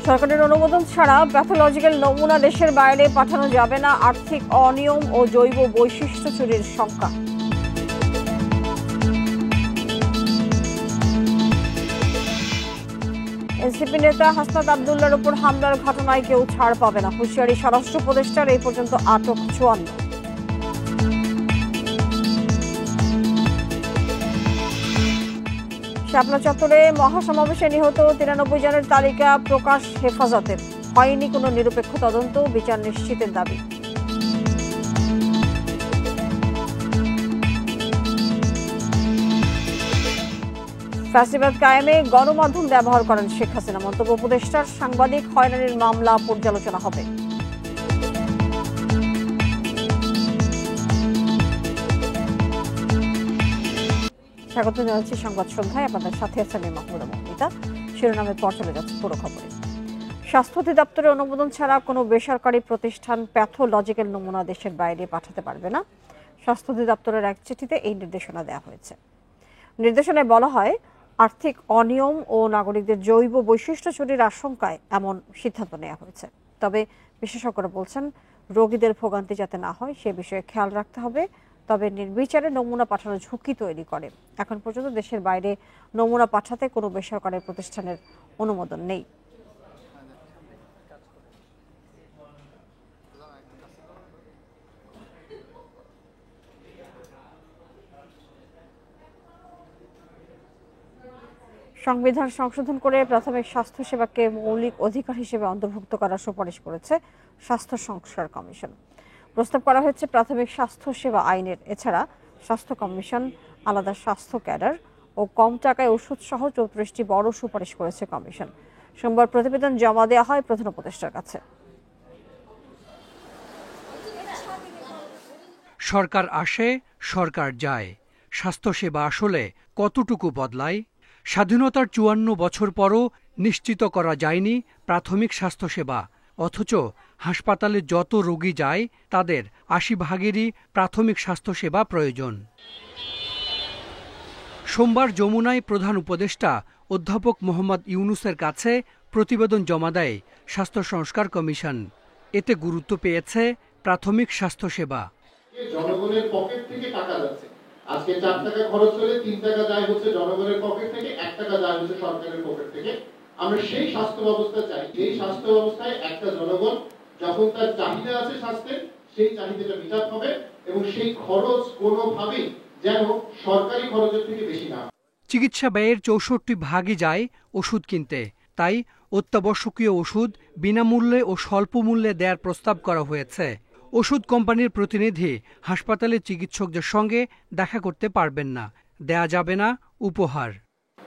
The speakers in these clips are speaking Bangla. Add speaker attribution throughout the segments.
Speaker 1: সরকারের অনুমোদন ছাড়া প্যাথোলজিক্যাল নমুনা দেশের বাইরে পাঠানো যাবে না, আর্থিক অনিয়ম ও জৈব বৈশিষ্ট্য চুরির শঙ্কা। এনসিপি নেতা হাসনাত আব্দুল্লাহর উপর হামলার ঘটনায় কেউ ছাড় পাবে না, হুঁশিয়ারি স্বরাষ্ট্র উপদেষ্টার। এই পর্যন্ত আটক ৫৪। শাপলা চত্বরে মহাসমাবেশে নিহত ৯৩ জনের তালিকা প্রকাশ হেফাজতের। হয়নি কোনো নিরপেক্ষ তদন্ত, বিচার নিশ্চিতের দাবি। ফ্যাসিবাদ কায়েমে গণমাধ্যম ব্যবহার করেন শেখ হাসিনা, মন্তব্য উপদেষ্টার। সাংবাদিক হয়রানির মামলা পর্যালোচনা হবে। স্বাগত জানাচ্ছি সংবাদ সন্ধ্যায়, আপনাদের সাথে আছেন মাহমুদা মহমিতা। শিরোনামের পর চলে যাচ্ছে পুরো খবরে। স্বাস্থ্য অধিদপ্তরের অনুমোদন ছাড়া কোনো বেসরকারি প্রতিষ্ঠান প্যাথোলজিক্যাল নমুনা দেশের বাইরে পাঠাতে পারবে না। স্বাস্থ্য অধিদপ্তরের এক চিঠিতে এই নির্দেশনা দেওয়া হয়েছে। নির্দেশনায় বলা হয়, আর্থিক অনিয়ম ও নাগরিকদের জৈব বৈশিষ্ট্য চুরির আশঙ্কায় এমন সিদ্ধান্ত নেওয়া হয়েছে। তবে বিশেষজ্ঞরা বলছেন, রোগীদের ভোগান্তি যাতে না হয় সে বিষয়ে খেয়াল রাখতে হবে। তবে নির্বিচারে নমুনা পাঠানোর ঝুঁকি তৈরি করে। এখন পর্যন্ত দেশের বাইরে নমুনা পাঠাতে কোনো বেসরকারি প্রতিষ্ঠানের অনুমোদন নেই। সংবিধান সংশোধন করে প্রাথমিক স্বাস্থ্যসেবাকে মৌলিক অধিকার হিসেবে অন্তর্ভুক্ত করার সুপারিশ করেছে স্বাস্থ্য সংস্কার কমিশন। প্রস্তাব করা হয়েছে প্রাথমিক স্বাস্থ্যসেবা আইনের। এছাড়া স্বাস্থ্য কমিশন, আলাদা স্বাস্থ্য ক্যাডার ও কম টাকায় ওষুধ সহ ৩৪টি বড় সুপারিশ করেছে কমিশন। সোমবার প্রতিবেদন জমা দেওয়া হয় প্রধান উপদেষ্টার কাছে।
Speaker 2: সরকার আসে, সরকার যায়। স্বাস্থ্যসেবা আসলে কতটুকু বদলায়? স্বাধীনতার ৫৪ বছর পরও নিশ্চিত করা যায়নি প্রাথমিক স্বাস্থ্যসেবা, অথচ হাসপাতালে যত রোগী যায় তাদের ৮০% প্রাথমিক স্বাস্থ্যসেবা প্রয়োজন। সোমবার যমুনায় প্রধান উপদেষ্টা অধ্যাপক মোহাম্মদ ইউনূসের কাছে প্রতিবেদন জমা দেয় স্বাস্থ্য সংস্কার কমিশন। এতে গুরুত্ব পেয়েছে প্রাথমিক স্বাস্থ্যসেবা।
Speaker 3: জনগণের পকেট থেকে টাকা যাচ্ছে। আজকে ৪ টাকা খরচ হলে ৩ টাকা যায় হচ্ছে জনগণের পকেট থেকে, ১ টাকা যায় হচ্ছে সরকারের পকেট থেকে। আমরা সেই স্বাস্থ্য ব্যবস্থা চাই, এই স্বাস্থ্য ব্যবস্থায় একটা জনগণ যখন তার চাহিদা আছে স্বাস্থ্যের, সেই চাহিদাটা মিটাতে হবে এবং সেই খরচ কোনোভাবেই যেন সরকারি খরচের থেকে বেশি না।
Speaker 2: চিকিৎসা ব্যয়ের ৬৪% যায় ওষুধ কিনতে। তাই অত্যাবশ্যকীয় ওষুধ বিনামূল্যে ও স্বল্প মূল্যে দেওয়ার প্রস্তাব করা হয়েছে। ওষুধ কোম্পানির প্রতিনিধি হাসপাতালে চিকিৎসকদের সঙ্গে দেখা করতে পারবেন না, দেয়া যাবে না উপহার।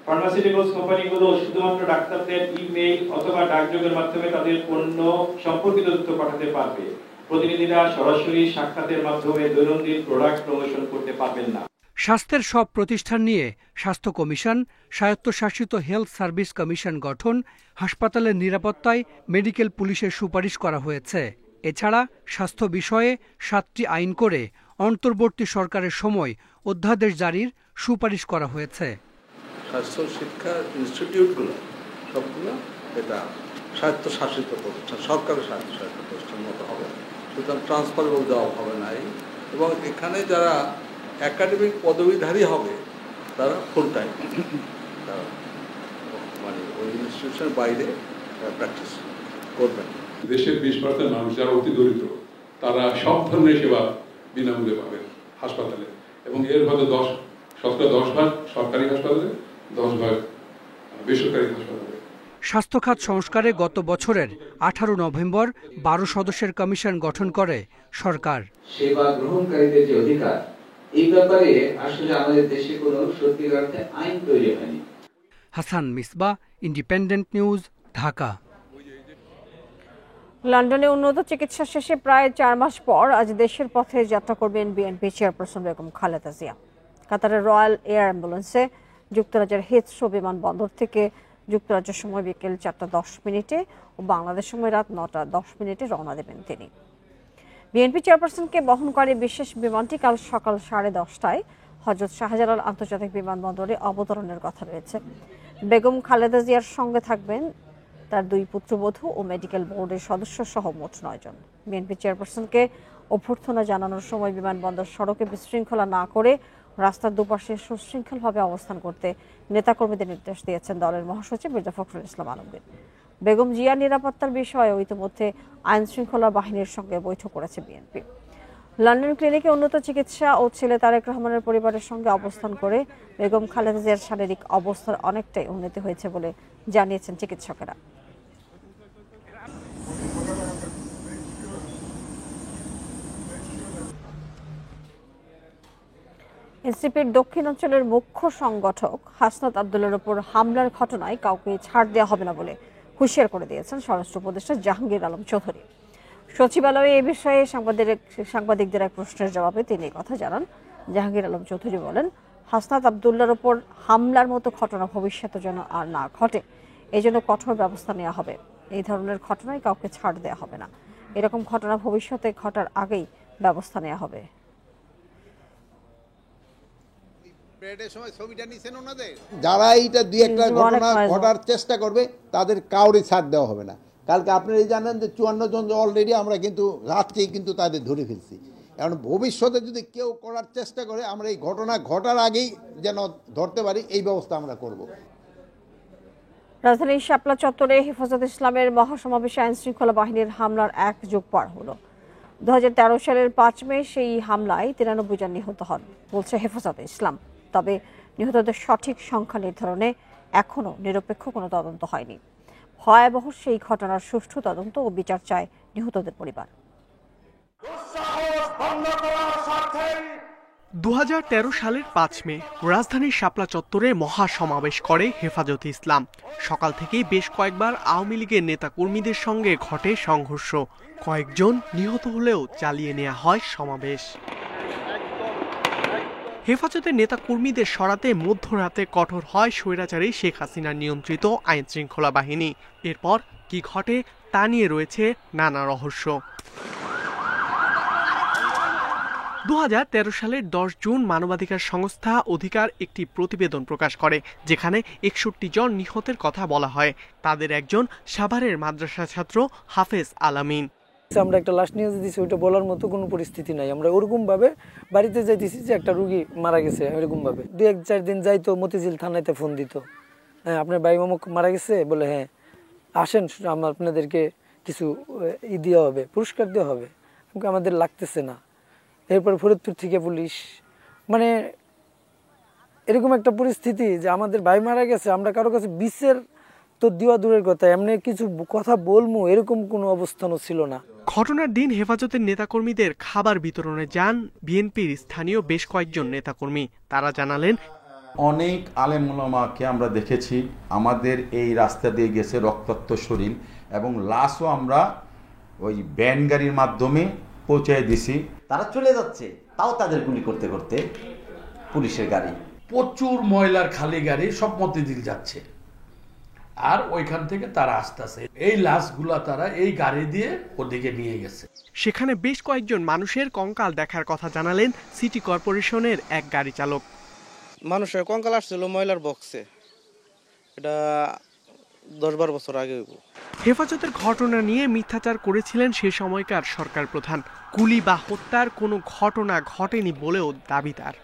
Speaker 4: ফার্মাসিউটিক্যালস কোম্পানিগুলো শুধুমাত্র ডাক্তারদের ইমেইল অথবা ডাকযোগের মাধ্যমে তাদের পণ্য সম্পর্কিত তথ্য পাঠাতে পারবে। প্রতিনিধিরা সরাসরি সাক্ষাতের মাধ্যমে দৈনন্দিন প্রোডাক্ট প্রমোশন করতে পারবেন না।
Speaker 2: স্বাস্থ্যের সব প্রতিষ্ঠান নিয়ে স্বাস্থ্য কমিশন, স্বায়ত্তশাসিত হেলথ সার্ভিস কমিশন গঠন, হাসপাতালের নিরাপত্তায় মেডিকেল পুলিশের সুপারিশ করা হয়েছে। এছাড়া স্বাস্থ্য বিষয়ে ৭টি আইন করে অন্তর্বর্তী সরকারের সময় অধ্যাদেশ জারির সুপারিশ করা হয়েছে।
Speaker 5: স্বাস্থ্য শিক্ষা ইনস্টিটিউটগুলো সবগুলো এটা স্বায়ত্তশাসিত প্রতিষ্ঠান, সরকারের স্বায়ত্তশাসিত প্রতিষ্ঠান মতো হবে, সুতরাং ট্রান্সফারেবল জব হবে না। এবং এখানে যারা একাডেমিক পদবীধারী হবে তারা ফুল টাইম, তারা মানে ওই ইনস্টিটিউশনের বাইরে প্র্যাকটিস করবেন।
Speaker 6: দেশের ২০% মানুষ যারা অতি দরিদ্র তারা সব ধরনের সেবা বিনামূল্যে পাবেন হাসপাতালে, এবং এর হয়তো ১০% সরকারি হাসপাতালে, ১০% বেসরকারি হাসপাতালে।
Speaker 2: স্বাস্থ্য খাত সংস্কারে গত বছরের ১৮ নভেম্বর ১২ সদস্যের কমিশন গঠন করে সরকার।
Speaker 7: সেবা গ্রহণকারীদের যে অধিকার, এই ব্যাপারে আসলে আমাদের দেশে কোনো সত্যিকার অর্থে আইন তৈরি হয়নি।
Speaker 2: Hasan Misbah, independent news, Dhaka.
Speaker 1: লন্ডনে উন্নত চিকিৎসা শেষে প্রায় ৪ মাস পর আজ দেশের পথে যাত্রা করবেন বিএনপি চেয়ারপারসন বেগম খালেদা জিয়া। কাতারের রয়্যাল এয়ার অ্যাম্বুলেন্সে যুক্তরাজ্যের হিথ্রো বিমানবন্দর থেকে যুক্তরাজ্যের সময় বিকেল ৪:১০ ও বাংলাদেশ সময় রাত ৯:১০ রওনা দেবেন তিনি। বিএনপি চেয়ারপারসনকে বহনকারী বিশেষ বিমানটি কাল সকাল 10:30টায় হযরত শাহজালাল আন্তর্জাতিক বিমানবন্দরে অবতরণের কথা রয়েছে। বেগম খালেদা জিয়ার সঙ্গে থাকবেন তার 2 পুত্রবধূ ও মেডিকেল বোর্ডের সদস্য সহ মোট 9 জন। বিএনপি চেয়ারপারসনকে অভ্যর্থনা জানানোর সময় বিমানবন্দর সড়কে বিশৃঙ্খলা না করে রাস্তার দুপাশে সুশৃঙ্খলভাবে অবস্থান করতে নেতাকর্মীদের নির্দেশ দিয়েছেন দলের মহাসচিব মির্জা ফখরুল ইসলাম আলমগীর। বেগম জিয়ার নিরাপত্তার বিষয়ে ইতিমধ্যে আইন শৃঙ্খলা বাহিনীর সঙ্গে বৈঠক করেছে বিএনপি। লন্ডন ক্লিনিকে উন্নত চিকিৎসা ও ছেলে তারেক রহমানের পরিবারের সঙ্গে অবস্থান করে বেগম খালেদা জিয়ার শারীরিক অবস্থার অনেকটাই উন্নতি হয়েছে বলে জানিয়েছেন চিকিৎসকেরা। এনসিপির দক্ষিণাঞ্চলের মুখ্য সংগঠক হাসনাত আব্দুল্লাহর উপর হামলার ঘটনায় কাউকে ছাড় দেওয়া হবে না বলে হুঁশিয়ার করে দিয়েছেন স্বরাষ্ট্র উপদেষ্টা জাহাঙ্গীর আলম চৌধুরী। সচিবালয়ে এ বিষয়ে সাংবাদিকদের এক প্রশ্নের জবাবে তিনি কথা জানান। জাহাঙ্গীর আলম চৌধুরী বলেন, হাসনাত আব্দুল্লাহর উপর হামলার মতো ঘটনা ভবিষ্যতে যেন আর না ঘটে, এই জন্য কঠোর ব্যবস্থা নেওয়া হবে। এই ধরনের ঘটনায় কাউকে ছাড় দেওয়া হবে না। এরকম ঘটনা ভবিষ্যতে ঘটার আগেই ব্যবস্থা নেওয়া হবে।
Speaker 8: যারা এইটা দুই একটা ঘটনা ঘটার চেষ্টা করবে তাদের কাউরে ছাড় দেওয়া হবে না। কালকে আপনারা জানেন যে 54 জন অলরেডি আমরা কিন্তু রাতকেই কিন্তু তাদের ধরে ফেলছি। কারণ ভবিষ্যতে যদি কেউ করার চেষ্টা করে আমরা এই ঘটনা ঘটার আগেই যেন ধরতে পারি, এই ব্যবস্থা আমরা করব।
Speaker 1: রাজধানীর শাপলা চত্বরে হেফাজত ইসলামের মহাসমাবেশে আইন শৃঙ্খলা বাহিনীর হামলার 1 যুগ পার হলো। 2013 সালের 5 মে সেই হামলায় 93 জন নিহত হন বলছে হেফাজত ইসলাম। তবে নিহতদের সঠিক সংখ্যা নির্ধারণে এখনো নিরপেক্ষ কোনো তদন্ত হয়নি। ভয়াবহ সেই ঘটনার সুষ্ঠু তদন্ত ও বিচার চায় নিহতদের পরিবার।
Speaker 9: 2013 সালের 5 মে রাজধানীর শাপলা চত্বরে মহাসমাবেশ করে হেফাজতে ইসলাম। সকাল থেকেই বেশ কয়েকবার আওয়ামী লীগের নেতাকর্মীদের সঙ্গে ঘটে সংঘর্ষ। কয়েকজন নিহত হলেও চালিয়ে নেওয়া হয় সমাবেশ। হেফাজতের নেতাকর্মীদের সরাতে মধ্যরাতে কঠোর হয় স্বৈরাচারী শেখ হাসিনা নিয়ন্ত্রিত আইন শৃঙ্খলা বাহিনী। এরপর কি ঘটে তা নিয়ে রয়েছে নানা রহস্য। 2013 সালের 10 জুন মানবাধিকার সংস্থা অধিকার একটি প্রতিবেদন প্রকাশ করে, যেখানে 61 জন নিহতের কথা বলা হয়। তাদের একজন সাভারের মাদ্রাসা ছাত্র হাফেজ আলামিন।
Speaker 10: আমরা একটা লাশ নিয়ে দিয়েছি, ওইটা বলার মতো কোনো পরিস্থিতি নাই। আমরা ওরকম ভাবে বাড়িতে যাইতেছি যে একটা রুগী মারা গেছে, এরকম ভাবে 2-4 দিন যাইতো, মতিঝিল থানাতে ফোন দিত, হ্যাঁ আপনার ভাই মামুক মারা গেছে, বলে হ্যাঁ আসেন আপনাদেরকে কিছু দেওয়া হবে, পুরস্কার দেওয়া হবে। আমাদের লাগতেছে না। এরপর ফরিদপুর থেকে পুলিশ, মানে এরকম একটা পরিস্থিতি যে আমাদের ভাই মারা গেছে, আমরা কারো কাছে বিচার তো দেওয়া দূরের কথা, এমনি কিছু কথা বলবো এরকম কোনো অবস্থানও ছিল না।
Speaker 9: ঘটনার দিন হেফাজতের নেতাকর্মীদের খাবার বিতরণে যান বিএনপির স্থানীয় বেশ কয়েকজন নেতাকর্মী। তারা জানালেন,
Speaker 11: অনেক আলেম উলামাকে আমরা দেখেছি আমাদের এই রাস্তা দিয়ে গেছে রক্তাক্ত শরীর, এবং লাশও আমরা ওই ভ্যান গাড়ির মাধ্যমে পৌঁছায় দিছি।
Speaker 12: তারা চলে যাচ্ছে, তাও তাদের গুলি করতে করতে পুলিশের গাড়ি,
Speaker 13: প্রচুর ময়লার খালি গাড়ি সব মতিঝিল যাচ্ছে, আর ওইখান থেকে তারা আসতেছে। এই লাশগুলা তারা এই গাড়ি দিয়ে ওদিকে নিয়ে গেছে।
Speaker 9: সেখানে বেশ কয়েকজন মানুষের কঙ্কাল দেখার কথা জানালেন সিটি কর্পোরেশনের এক গাড়ি চালক।
Speaker 14: মানুষের কঙ্কাল আসছিল ময়লার বক্সে, এটা 10-12 বছর আগে।
Speaker 9: হেফাজতের ঘটনা নিয়ে মিথ্যাচার করেছিলেন সে সময়কার সরকার প্রধান। গুলি বা হত্যার কোনো ঘটনা ঘটেনি বলেও দাবি তার।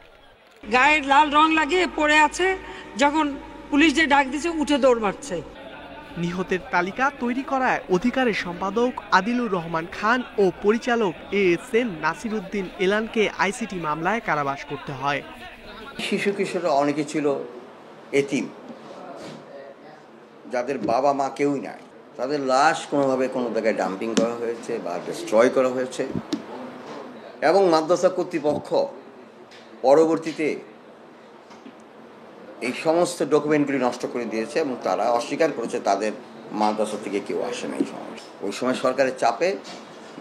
Speaker 15: গায়ের লাল রং লাগিয়ে পড়ে আছে, যখন পুলিশ যে ডাক দিছে উঠে দৌড় মারছে।
Speaker 9: নিহতের তালিকা তৈরি করায় অধিকারের সম্পাদক আদিলুর রহমান খান ও পরিচালক ASN নাসির উদ্দিন এলানকে আইসিটি মামলায় কারাবাস করতে হয়।
Speaker 12: শিশু কিশোর অনেকে ছিল এতিম, যাদের বাবা মা কেউই নাই, তাদের লাশ কোনোভাবে কোনো জায়গায় ডাম্পিং করা হয়েছে বা ডিস্ট্রয় করা হয়েছে, এবং মাদ্রাসা কর্তৃপক্ষ পরবর্তীতে এই সমস্ত ডকুমেন্টগুলি নষ্ট করে দিয়েছে, এবং তারা অস্বীকার করেছে তাদের মাদ্রাসা থেকে কেউ আসে না। এই সময় ওই সময় সরকারের চাপে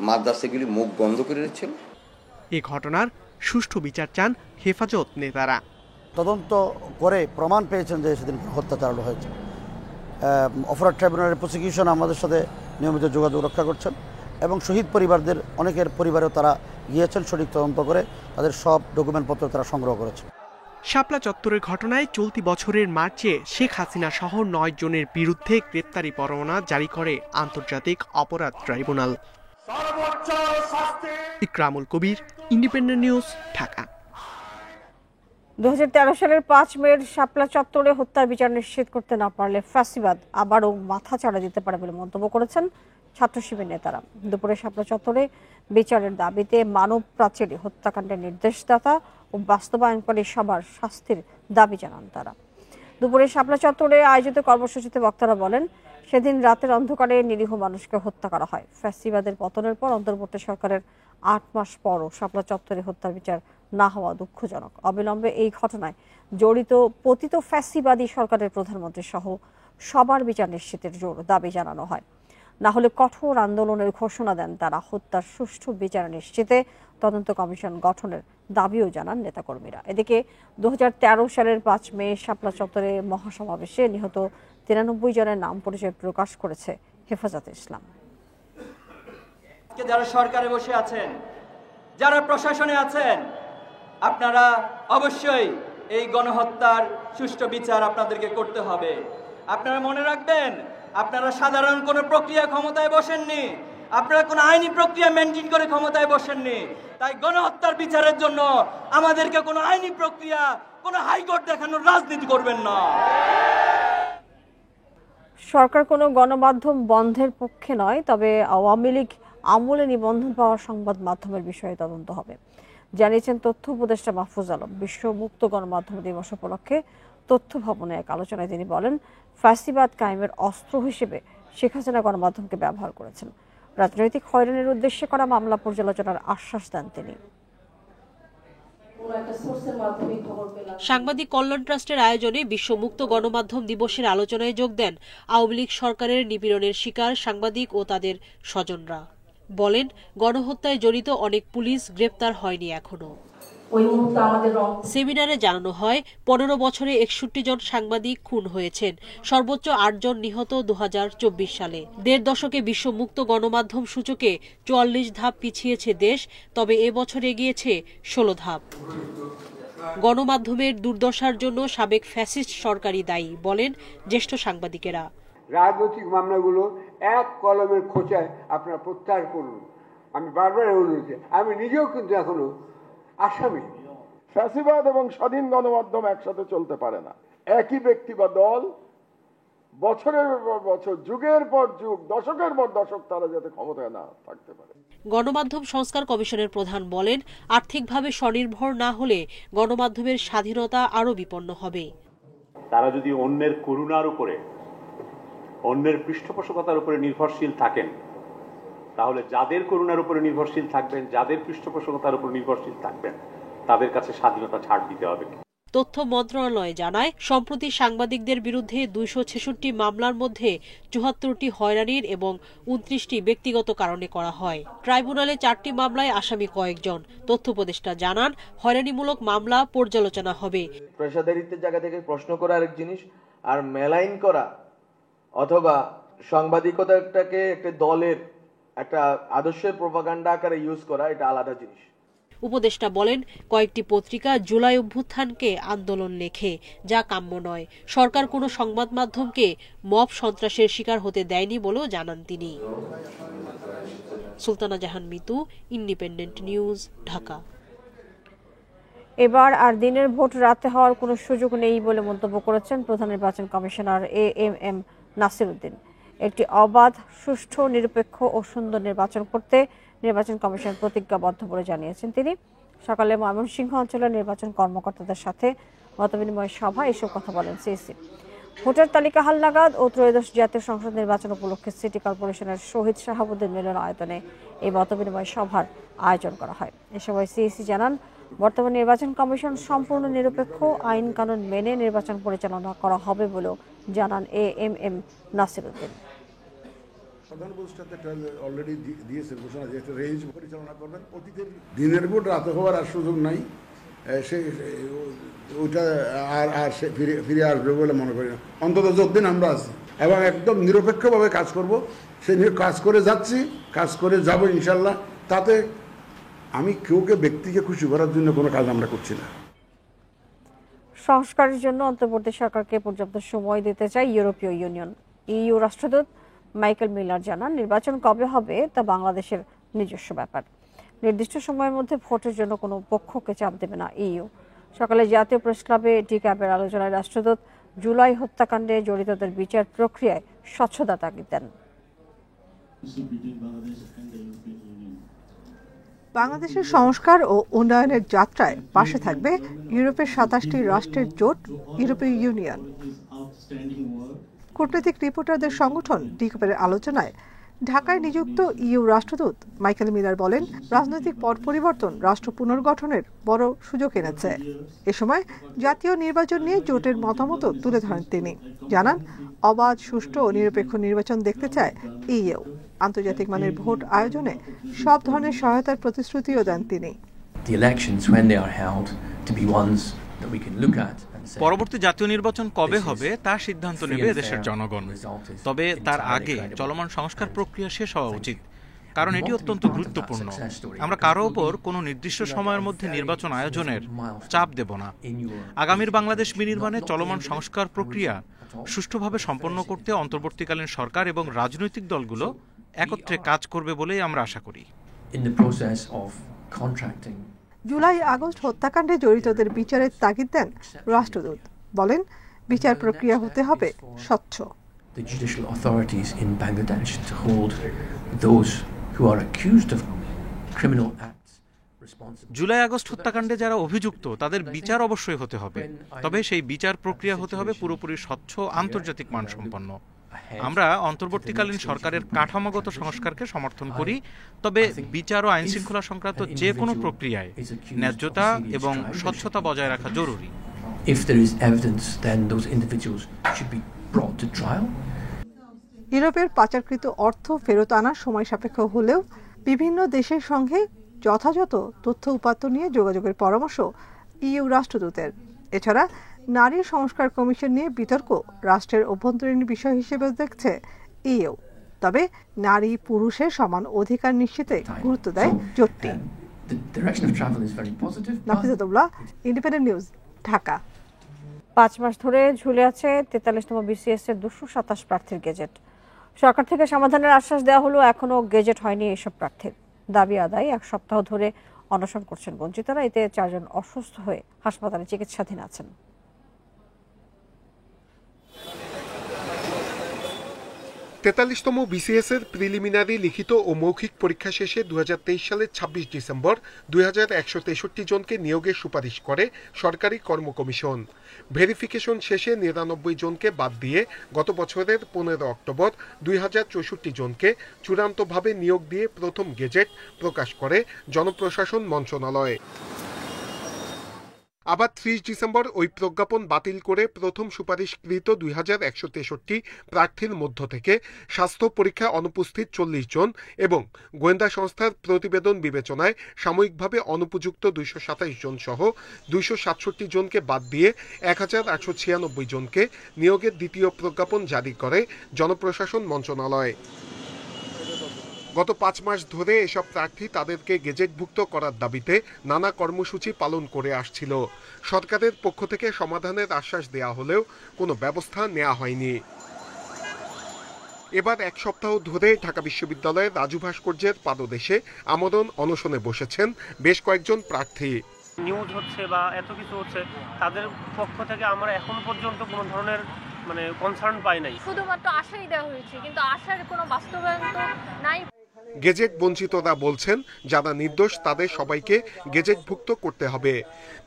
Speaker 12: মাদ্রাসাগুলি মুখ বন্ধ করে রেখেছিল।
Speaker 9: এই ঘটনার সুষ্ঠু বিচার চান হেফাজত নেতারা।
Speaker 16: তদন্ত করে প্রমাণ পেয়েছেন যে সেদিন হত্যা চালানো হয়েছে। অপরাধ ট্রাইব্যুনালের প্রসিকিউশন আমাদের সাথে নিয়মিত যোগাযোগ রক্ষা করছেন, এবং শহীদ পরিবারদের অনেকের পরিবারেও তারা গিয়েছেন, সঠিক তদন্ত করে তাদের সব ডকুমেন্টপত্র তারা সংগ্রহ করেছে।
Speaker 9: শাপলা চত্বরের ঘটনায় চলতি বছরের মার্চে শেখ হাসিনা সহ ৯ জনের বিরুদ্ধে গ্রেপ্তারি পরোয়ানা জারি করে আন্তর্জাতিক অপরাধ ট্রাইব্যুনাল। ইকরামুল কবির, ইন্ডিপেন্ডেন্ট নিউজ, ঢাকা।
Speaker 1: 2013 সালের 5 মের শাপলা চত্বরে হত্যার বিচার নিশ্চিত করতে না পারলে ফ্যাসিবাদ আবারও মাথা চাড়া দিতে পারে বলে মন্তব্য করেছেন ছাত্র শিবির নেতারা। দুপুরে শাপলা চত্বরে বিচারের দাবিতে মানব প্রাচীরী হত্যাকাণ্ডের নির্দেশদাতা ও বাস্তবায়নকারী সবার শাস্তির দাবি জানান তারা। দুপুরে শাপলা চত্বরে আয়োজিত কর্মসূচিতে বক্তারা বলেন, সেদিন রাতের অন্ধকারে নিরীহ মানুষকে হত্যা করা হয়। ফ্যাসিবাদের পতনের পর অন্তর্বর্তী সরকারের 8 মাস পরও শাপলা চত্বরে হত্যার বিচার না হওয়া দুঃখজনক। অবিলম্বে এই ঘটনায় জড়িত পতিত ফ্যাসিবাদী সরকারের প্রধানমন্ত্রী সহ সবার বিচার নিশ্চিতের জোর দাবি জানানো হয়। না হলে কঠোর আন্দোলনের ঘোষণা দেন তারা। হত্যার সুষ্ঠু বিচার নিশ্চিতে তদন্ত কমিশন গঠনের দাবিও জানান নেতাকর্মীরা। এদিকে 2013 সালের 5 মে শাপলা চত্বরে মহাসমাবেশে নিহত 93 জনের নাম পরিচয় প্রকাশ করেছে হেফাজতে ইসলাম।
Speaker 17: যারা সরকারে বসে আছেন, যারা প্রশাসনে আছেন, আপনারা অবশ্যই এই গণহত্যার সুষ্ঠু বিচার আপনাদেরকে করতে হবে। আপনারা মনে রাখবেন, আপনারা সাধারণ কোনো প্রক্রিয়া ক্ষমতায় বসেননি, আপনারা কোনো আইনি প্রক্রিয়া মেনটেন করে ক্ষমতায় বসেননি। তাই গণহত্যার বিচারের জন্য আমাদেরকে কোনো আইনি প্রক্রিয়া, কোনো হাইকোর্ট দেখানোর রাজনীতি করবেন না।
Speaker 1: সরকার কোনো গণমাধ্যম বন্ধের পক্ষে নয়, তবে আওয়ামী লীগ আমলে নিবন্ধন পাওয়া সংবাদ মাধ্যমের বিষয়ে তদন্ত হবে, জানিয়েছেন তথ্য উপদেষ্টা মাহফুজ আলম। বিশ্ব মুক্ত গণমাধ্যম দিবস উপলক্ষে তথ্য ভবনে এক আলোচনায় তিনি বলেন, ফ্যাসিবাদ কায়েমের অস্ত্র হিসেবে শেখ হাসিনা গণমাধ্যমকে ব্যবহার করেছেন। রাজনৈতিক হয়রানির উদ্দেশ্যে করা মামলা পর্যালোচনার আশ্বাস দেন তিনি।
Speaker 18: সাংবাদিক কল্যাণ ট্রাস্টের আয়োজনে বিশ্ব মুক্ত গণমাধ্যম দিবসের আলোচনায় যোগ দেন আওয়ামী লীগ সরকারের নিপীড়নের শিকার সাংবাদিক ও তাদের স্বজনরা। বলেন, গণহত্যায় জড়িত অনেক পুলিশ গ্রেপ্তার হয়নি এখনো। সেমিনারে জানানো হয়, 15 বছরে 61 জন সাংবাদিক খুন হয়েছেন, সর্বোচ্চ 8 জন নিহত 2024 সালে। 1.5 দশকে বিশ্ব মুক্ত গণমাধ্যম সূচকে 44 ধাপ পিছিয়েছে দেশ, তবে এবছর এগিয়েছে 16 ধাপ। গণমাধ্যমের দুর্দশার জন্য সাবেক ফ্যাসিস্ট সরকারই দায়ী বলেন জ্যেষ্ঠ সাংবাদিকেরা।
Speaker 19: রাজনৈতিক মামলাগুলো এক কলমের খোঁচায় আপনারা প্রত্যাহার করুন। আমি বারবার অনুরোধ, আমি নিজেও কিন্তু এখনো আসামি।
Speaker 20: ফ্যাসিবাদ এবং স্বাধীন গণমাধ্যম একসাথে চলতে পারে না। একই ব্যক্তি বা দল বছরের পর বছর, যুগের পর যুগ, দশকের পর দশক তারা যাতে ক্ষমতায় না থাকতে পারে।
Speaker 18: গণমাধ্যম সংস্কার কমিশনের প্রধান বলেন, আর্থিকভাবে স্বনির্ভর না হলে গণমাধ্যমের স্বাধীনতা আরো বিপন্ন হবে।
Speaker 21: তারা যদি অন্যের করুণার উপরে, অন্যের পৃষ্ঠপোষকতার উপরে নির্ভরশীল থাকেন, তাহলে যাদের করুণার উপরে নির্ভরশীল থাকবেন, যাদের পৃষ্ঠপোষকতার উপর নির্ভরশীল থাকবেন, তাদের কাছে স্বাধীনতা ছাড় দিতে হবে।
Speaker 18: তথ্য মন্ত্রণালয় জানায়, সম্প্রতি সাংবাদিকদের বিরুদ্ধে 266 মামলার মধ্যে 74টি হয়রানির এবং 29টি ব্যক্তিগত কারণে করা হয়। ট্রাইব্যুনালে 4টি মামলায় আসামি কয়েকজন। তথ্য উপদেষ্টা জানান, হয়রানিমূলক মামলা পর্যালোচনা হবে।
Speaker 22: পেশাদারিত্বের জায়গা থেকে প্রশ্ন করা আরেক জিনিস, আর মেলাইন করা অথবা সাংবাদিকতাটাকে একটা দলের একটা আদর্শের প্রোপাগান্ডা আকারে ইউজ করা, এটা আলাদা জিনিস।
Speaker 18: উপদেষ্টা বলেন, কয়েকটি পত্রিকা জুলাই অভ্যুত্থানকে আন্দোলন লেখে, যা কাম্য নয়। সরকার কোনো সংবাদ মাধ্যমকে মব সন্ত্রাসের শিকার হতে দেয়নি বলেও জানান তিনি। সুলতানা জাহান মিতু, ইন্ডিপেন্ডেন্ট নিউজ, ঢাকা।
Speaker 1: এবার আর দিনের ভোট রাতে হওয়ার কোনো সুযোগ নেই বলে মন্তব্য করেছেন প্রধান নির্বাচন কমিশনার AMM নাসির উদ্দিন। একটি অবাধ, সুষ্ঠু, নিরপেক্ষ ও সুন্দর নির্বাচন করতে নির্বাচন কমিশন প্রতিজ্ঞাবদ্ধ বলে জানিয়েছেন তিনি। সকালে ময়মনসিংহ অঞ্চলের নির্বাচন কর্মকর্তাদের সাথে মতবিনিময় সভায় এসব কথা বলেন সিইসি। ভোটার তালিকা হালনাগাদ ও ত্রয়োদশ জাতীয় সংসদ নির্বাচন উপলক্ষে সিটি কর্পোরেশনের শহীদ শাহাবুদ্দিন মিলনায়তনে এই মতবিনিময় সভার আয়োজন করা হয়। এ সময় সিইসি জানান, বর্তমান নির্বাচন কমিশন সম্পূর্ণ নিরপেক্ষ, আইন কানুন মেনে নির্বাচন পরিচালনা করা হবে বলেও জানান AMM নাসির উদ্দিন।
Speaker 23: প্রধান উপদেষ্টা অলরেডি দিয়েছেন ঘোষণা যে একটা রেঞ্জ পরিচালনা করবেন। অতীতের দিনের ভোট রাতে হওয়ার আর সুযোগ নাই, ওইটা আর ফিরে আসবে বলে মনে করি না। অন্তত যতদিন আমরা আছি এবং একদম নিরপেক্ষভাবে কাজ করব, সেই নিয়ে কাজ করে যাচ্ছি, কাজ করে যাব ইনশাল্লাহ। তাতে আমি ব্যক্তিকে খুশি করার জন্য কোনো কাজ আমরা করছি না।
Speaker 1: সংস্কারের জন্য অন্তর্বর্তী সরকারকে পর্যাপ্ত সময় দিতে চায় ইউরোপীয় ইউনিয়ন। ইইউ রাষ্ট্রদূত মাইকেল মিলার জানান, নির্বাচন কবে হবে তা বাংলাদেশের নিজস্ব ব্যাপার। নির্দিষ্ট সময়ের মধ্যে ভোটের জন্য কোনো পক্ষকে চাপ দেবে না ইইউ। সকালে জাতীয় প্রেস ক্লাবে টি ক্যাবের আলোচনায় রাষ্ট্রদূত জুলাই হত্যাকাণ্ডে জড়িতদের বিচার প্রক্রিয়ায় স্বচ্ছতা তাগিদ দেন।
Speaker 3: বাংলাদেশের সংস্কার ও উন্নয়নের যাত্রায় পাশে থাকবে ইউরোপের 27টি রাষ্ট্রের জোট ইউরোপীয় ইউনিয়ন। কূটনৈতিক রিপোর্টারদের সংগঠন টি ক্যাবের আলোচনায় ঢাকায় নিযুক্ত ইইউ রাষ্ট্রদূত মাইকেল মিলার বলেন, রাজনৈতিক পট পরিবর্তন রাষ্ট্র পুনর্গঠনের বড় সুযোগ এনেছে। এ সময় জাতীয় নির্বাচন নিয়ে জোটের মতামত তুলে ধরেন তিনি। জানান, অবাধ, সুষ্ঠু ও নিরপেক্ষ নির্বাচন দেখতে চায় ইইউ। আন্তর্জাতিক মানের ভোট আয়োজনে সব ধরনের সহায়তার প্রতিশ্রুতিও দেন তিনি।
Speaker 4: পরবর্তী জাতীয় নির্বাচন কবে হবে তা সিদ্ধান্ত নেবে দেশের জনগণ। তবে তার আগে চলমান সংস্কার প্রক্রিয়া শেষ হওয়া উচিত, কারণ এটি অত্যন্ত গুরুত্বপূর্ণ। আমরা কারো ওপর কোনো নির্দিষ্ট সময়ের মধ্যে নির্বাচন আয়োজনের চাপ দেব না। আগামীর বাংলাদেশ বিনির্মাণে চলমান সংস্কার প্রক্রিয়া সুষ্ঠুভাবে সম্পন্ন করতে অন্তর্বর্তীকালীন সরকার এবং রাজনৈতিক দলগুলো একত্রে কাজ করবে বলেই আমরা আশা করি।
Speaker 3: জুলাই আগস্ট হত্যাকাণ্ডে জড়িতদের বিচারের তাগিদ দেন রাষ্ট্রদূত। বলেন, বিচার প্রক্রিয়া হতে হবে স্বচ্ছ।
Speaker 4: জুলাই আগস্ট হত্যাকাণ্ডে যারা অভিযুক্ত তাদের বিচার অবশ্যই হতে হবে, তবে সেই বিচার প্রক্রিয়া হতে হবে পুরোপুরি স্বচ্ছ, আন্তর্জাতিক মানসম্পন্ন। আমরা অন্তর্বর্তীকালীন সরকারের কাঠামোগত সংস্কারকে সমর্থন করি, তবে বিচার ও আইন শৃঙ্খলা সংক্রান্ত যে কোনো প্রক্রিয়ায় ন্যায্যতা এবং স্বচ্ছতা বজায় রাখা জরুরি।
Speaker 3: ইউরোপের পাচারকৃত অর্থ ফেরত আনা সময় সাপেক্ষ হলেও বিভিন্ন দেশের সঙ্গে যথাযথ তথ্য উপাত্ত নিয়ে যোগাযোগের পরামর্শ ইইউ রাষ্ট্রদূতের। এছাড়া নারী সংস্কার কমিশন নিয়ে বিতর্ক রাষ্ট্রের অভ্যন্তরীণ বিষয় হিসেবে দেখছে ইইউ। তবে নারী পুরুষের সমান অধিকার নিশ্চিতে গুরুত্ব দেয় জোটটি। নাফিজাতুল্লাহ, ইন্ডিপেন্ডেন্ট নিউজ, ঢাকা।
Speaker 1: 5 মাস ধরে ঝুলে আছে 43তম বিসিএস এর 227 প্রার্থীর গেজেট। সরকার থেকে সমাধানের আশ্বাস দেওয়া হলো, এখনো গেজেট হয়নি এসব প্রার্থীর। দাবি আদায় 1 সপ্তাহ ধরে অনশন করছেন বঞ্চিতরা। এতে 4 জন অসুস্থ হয়ে হাসপাতালে চিকিৎসাধীন আছেন।
Speaker 5: 43তম বিসিএস এর প্রিলিমিনারি লিখিত ও মৌখিক পরীক্ষা শেষে 2023 সালের 26 ডিসেম্বর 2163 জনকে নিয়োগের সুপারিশ করে সরকারি কর্ম কমিশন। ভেরিফিকেশন শেষে 99 জনকে বাদ দিয়ে গত বছরের 15 অক্টোবর 2064 জনকে চূড়ান্তভাবে নিয়োগ দিয়ে প্রথম গেজেট প্রকাশ করে জনপ্রশাসন মন্ত্রণালয়। আবার 30 ডিসেম্বর ওই প্রজ্ঞাপন বাতিল করে প্রথম সুপারিশকৃত 2163 প্রার্থীর মধ্য থেকে স্বাস্থ্য পরীক্ষা অনুপস্থিত 40 জন এবং গোয়েন্দা সংস্থার প্রতিবেদন বিবেচনায় সাময়িকভাবে অনুপযুক্ত 227 জন সহ 267 জনকে বাদ দিয়ে 1896 জনকে নিয়োগের দ্বিতীয় প্রজ্ঞাপন জারি করে জনপ্রশাসন মন্ত্রণালয়। গত 5 মাস ধরে এসব প্রার্থী তাদেরকে গেজেটভুক্ত করার দাবিতে নানা কর্মসূচি পালন করে আসছিল। সরকারের পক্ষ থেকে সমাধানের আশ্বাস দেয়া হলেও কোনো ব্যবস্থা নেওয়া হয়নি। এবার 1 সপ্তাহ ধরে ঢাকা বিশ্ববিদ্যালয়ের রাজু ভাস্কর্যের পাদদেশে আমরণ অনশনে বসেছেন বেশ কয়েকজন প্রার্থী।
Speaker 24: নিউজ হচ্ছে বা এত কিছু হচ্ছে, তাদের পক্ষ থেকে আমরা এখন পর্যন্ত কোনো ধরনের কনসার্ন পাই নাই।
Speaker 25: শুধুমাত্র আশাই দেওয়া হয়েছে, কিন্তু আশার কোনো বাস্তবায়ন তো নাই।
Speaker 5: গেজেট বঞ্চিতরা বলছেন, যারা নির্দোষ তাদের সবাইকে গেজেটভুক্ত করতে হবে।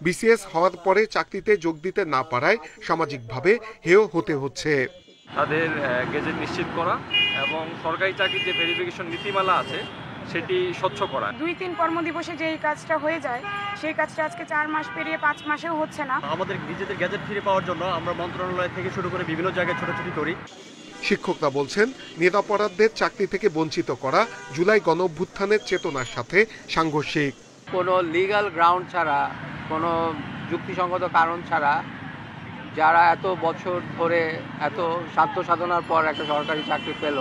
Speaker 5: বিসিএস হওয়ার পরে চাকরিতে যোগ দিতে না পারায় সামাজিকভাবে হেয় হতে হচ্ছে।
Speaker 26: তাদের গেজেট নিশ্চিত করা এবং সরকারি চাকরির যে ভেরিফিকেশন নীতিমালা আছে সেটি স্বচ্ছ করা।
Speaker 27: 2-3 কর্মদিবসে যে এই কাজটা হয়ে যায়, সেই কাজটা আজকে 4 মাস পেরিয়ে 5 মাসেও হচ্ছে না।
Speaker 24: আমাদের নিজেদের গ্যাজেট ফিরে পাওয়ার জন্য আমরা মন্ত্রণালয় থেকে শুরু করে বিভিন্ন জায়গায় ছোটাছুটি করি।
Speaker 5: শিক্ষকরা বলছেন, নিরপরাধদের চাকরি থেকে বঞ্চিত করা জুলাই গণঅভ্যুত্থানের চেতনার সাথে সাংঘর্ষিক।
Speaker 28: কোনো লিগ্যাল গ্রাউন্ড ছাড়া, কোনো যুক্তিসঙ্গত কারণ ছাড়া যারা এত বছর ধরে এত সাধ্য সাধনার পর একটা সরকারি চাকরি পেল,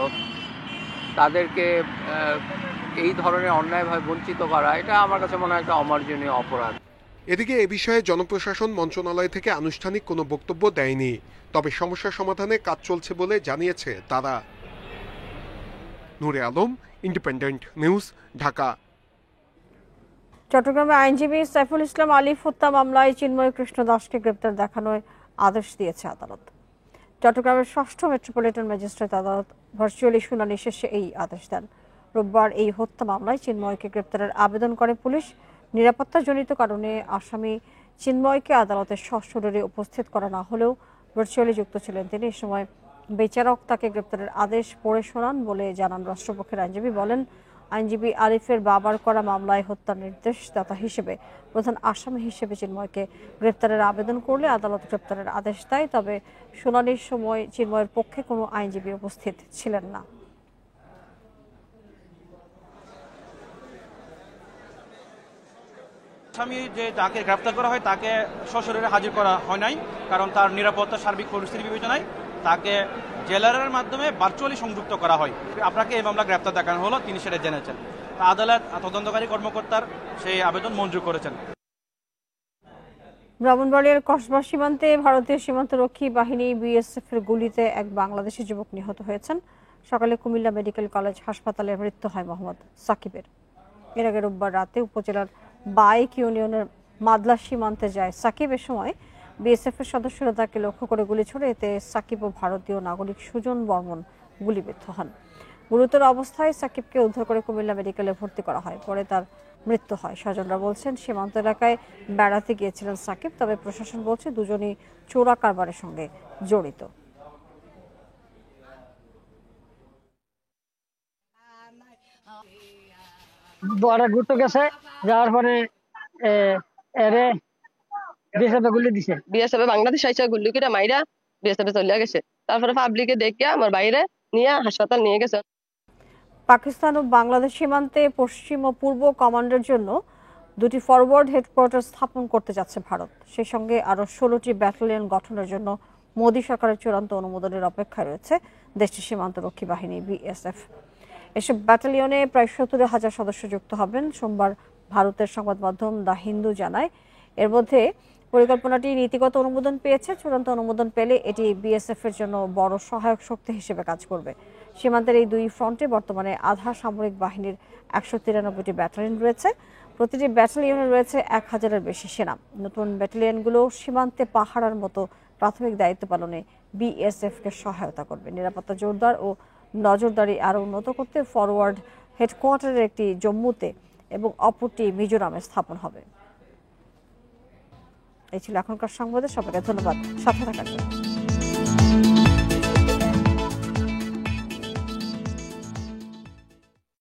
Speaker 28: তাদেরকে এই ধরনের অন্যায়ভাবে বঞ্চিত করা, এটা আমার কাছে মনে হয় একটা অমার্জনীয় অপরাধ।
Speaker 5: এদিকে এ বিষয়ে জনপ্রশাসন মন্ত্রণালয় থেকে আনুষ্ঠানিক কোনো বক্তব্য দেয়নি, তবে সমস্যা সমাধানে কাজ চলছে বলে জানিয়েছে তারা। নূরে আলম, ইন্ডিপেন্ডেন্ট নিউজ, ঢাকা।
Speaker 1: চট্টগ্রামে আইনজীবী সাইফুল ইসলাম আলিফ হত্যা মামলায় চিন্ময় কৃষ্ণ দাসকে গ্রেপ্তার দেখানোর আদেশ দিয়েছে আদালত। চট্টগ্রামের ৬ষ্ঠ মেট্রোপলিটন ম্যাজিস্ট্রেট আদালত ভার্চুয়ালি শুনানি শেষে এই আদেশ দেন। রোববার এই হত্যা মামলায় চিন্ময়কে গ্রেপ্তারের আবেদন করে পুলিশ। নিরাপত্তাজনিত কারণে আসামি চিন্ময়কে আদালতে সশরীরে উপস্থিত করা না হলেও ভার্চুয়ালি যুক্ত ছিলেন তিনি। এ সময় বিচারক তাকে গ্রেপ্তারের আদেশ পড়ে শোনান বলে জানান রাষ্ট্রপক্ষের আইনজীবী। বলেন, আইনজীবী আরিফের বাবার করা মামলায় হত্যার নির্দেশদাতা হিসেবে প্রধান আসামি হিসেবে চিন্ময়কে গ্রেপ্তারের আবেদন করলে আদালত গ্রেপ্তারের আদেশ দেয়। তবে শুনানির সময় চিন্ময়ের পক্ষে কোনো আইনজীবী উপস্থিত ছিলেন না।
Speaker 2: আসামি যে যাকে গ্রেপ্তার করা হয় তাকে সশরীরে হাজির করা হয় নাই, কারণ তার নিরাপত্তা সার্বিক পরিস্থিতি বিবেচনায় তাকে জেলারের মাধ্যমে ভার্চুয়ালি সংযুক্ত করা হয়। আপনাকে এই মামলা গ্রেপ্তার দেখানো হলো, তিনি সেটা জেনেছেন। আদালত তদন্তকারী কর্মকর্তার সেই আবেদন মঞ্জুর করেছেন।
Speaker 1: ব্রাহ্মণবাড়িয়ার কসবা সীমান্তে ভারতীয় সীমান্তরক্ষী বাহিনী বিএসএফ এর গুলিতে এক বাংলাদেশি যুবক নিহত হয়েছেন। সকালে কুমিল্লা মেডিকেল কলেজ হাসপাতালে মৃত্যু হয় মোহাম্মদ সাকিবের। এর আগে রোববার রাতে উপজেলার বাইক ইউনিয়নের মাদলা সীমান্তে যায় সাকিব। এ সময় বিএসএফ এর সদস্যরা তাকে লক্ষ্য করে গুলি ছোড়ে। এতে সাকিব ও ভারতীয় নাগরিক সুজন বর্মন গুলিবিদ্ধ হন। গুরুতর অবস্থায় সাকিবকে উদ্ধার করে কুমিল্লা মেডিকেলে ভর্তি করা হয়, পরে তার মৃত্যু হয়। স্বজনরা বলছেন, সীমান্ত এলাকায় বেড়াতে গিয়েছিলেন সাকিব, তবে প্রশাসন বলছে দুজনই চোরা কারবারের সঙ্গে জড়িত।
Speaker 6: ঘুরতে গেছে, যাওয়ার পরে গুলি দিছে। বিএসএফ বাংলাদেশ আইসা গুলি করে মাইরা বিএসএফ চলে গেছে। তারপরে পাবলিকে দেখে আমার বাইরে নিয়ে হাসপাতাল নিয়ে গেছে।
Speaker 1: পাকিস্তান ও বাংলাদেশ সীমান্তে পশ্চিম ও পূর্ব কমান্ডের জন্য দুটি ফরওয়ার্ড হেডকোয়ার্টার স্থাপন করতে যাচ্ছে ভারত। সেই সঙ্গে আরও 16টি ব্যাটালিয়ন গঠনের জন্য মোদী সরকারের চূড়ান্ত অনুমোদনের অপেক্ষায় রয়েছে দেশটির সীমান্তরক্ষী বাহিনী বিএসএফ। এসব ব্যাটালিয়নে প্রায় 70,000 সদস্য যুক্ত হবেন। সোমবার ভারতের সংবাদ মাধ্যম দ্য হিন্দু জানায়, এর মধ্যে পরিকল্পনাটি নীতিগত অনুমোদন পেয়েছে। চূড়ান্ত অনুমোদন পেলে এটি বিএসএফ এর জন্য বড় সহায়ক শক্তি হিসেবে কাজ করবে। সীমান্তের এই দুই ফ্রন্টে বর্তমানে আধা সামরিক বাহিনীর 193টি ব্যাটালিয়ন রয়েছে। প্রতিটি ব্যাটালিয়নে রয়েছে 1000-এর বেশি সেনা। নতুন ব্যাটালিয়নগুলো সীমান্তে পাহারার মতো প্রাথমিক দায়িত্ব পালনে বিএসএফকে সহায়তা করবে। নিরাপত্তা জোরদার ও নজরদারি আরও উন্নত করতে ফরওয়ার্ড হেডকোয়ার্টারের একটি জম্মুতে এবং অপরটি মিজোরামে স্থাপন হবে। এই ছিল এখনকার সংবাদে। সবাইকে ধন্যবাদ সাথে থাকার জন্য।